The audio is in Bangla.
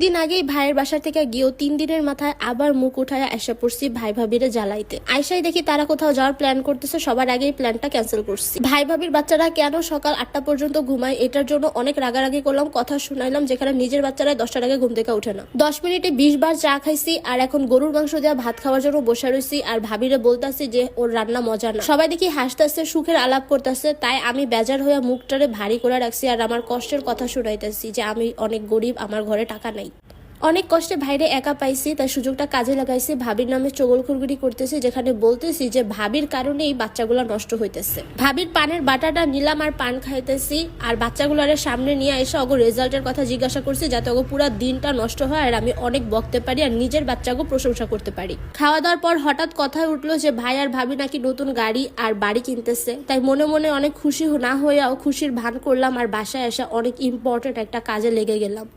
দিন আগেই ভাইয়ের বাসা থেকে গিয়েও 3 দিনের মাথায় আবার মুখ উঠায় এসে পড়ছি ভাই ভাবিরে জ্বালাইতে। আইসাই দেখি তারা কোথাও যাওয়ার প্ল্যান করতেছে, সবার আগেই প্ল্যানটা ক্যান্সেল করছি। ভাই ভাবির বাচ্চারা কেন সকাল 8টা পর্যন্ত ঘুমায় এটার জন্য অনেক রাগারাগি করলাম, কথা শুনাইলাম, যেখানে নিজের বাচ্চারা 10টার আগে ঘুম থেকে উঠে না। 10 মিনিটে 20 বার চা খাইছি আর এখন গরুর মাংস দেওয়া ভাত খাওয়ার জন্য বসে রয়েছি আর ভাবিরে বলতাছি যে ওর রান্না মজা না। সবাই দেখি হাসতেছে, সুখের আলাপ করতেছে, তাই আমি বেজার হয়ে মুখটারে ভারী করে রাখছি আর আমার কষ্টের কথা শুনাইতেছি যে আমি অনেক গরিব, আমার ঘরে টাকা নাই। অনেক কষ্টে ভাইরে একা পাইছি, তাই সুযোগটা কাজে লাগাইছি। ভাবির নামে চগলখুরগুড়ি করতেছি, যেখানে বলতেছি যে ভাবির কারণেই বাচ্চাগুলো নষ্ট হইতেছে। ভাবির পানের বাটাটা নিলাম আর পান খাইতেছি আর বাচ্চাগুলোর সামনে নিয়ে এসে ওগো রেজাল্টের কথা জিজ্ঞাসা করছি, যাতে ওগো পুরো দিনটা নষ্ট হয় আর আমি অনেক বকতে পারি আর নিজের বাচ্চাকে প্রশংসা করতে পারি। খাওয়া দাওয়ার পর হঠাৎ কথা উঠলো যে ভাই আর ভাবি নাকি নতুন গাড়ি আর বাড়ি কিনতেছে, তাই মনে মনে অনেক খুশি না হয়েও খুশির ভান করলাম আর বাসায় এসে অনেক ইম্পর্টেন্ট একটা কাজে লেগে গেলাম।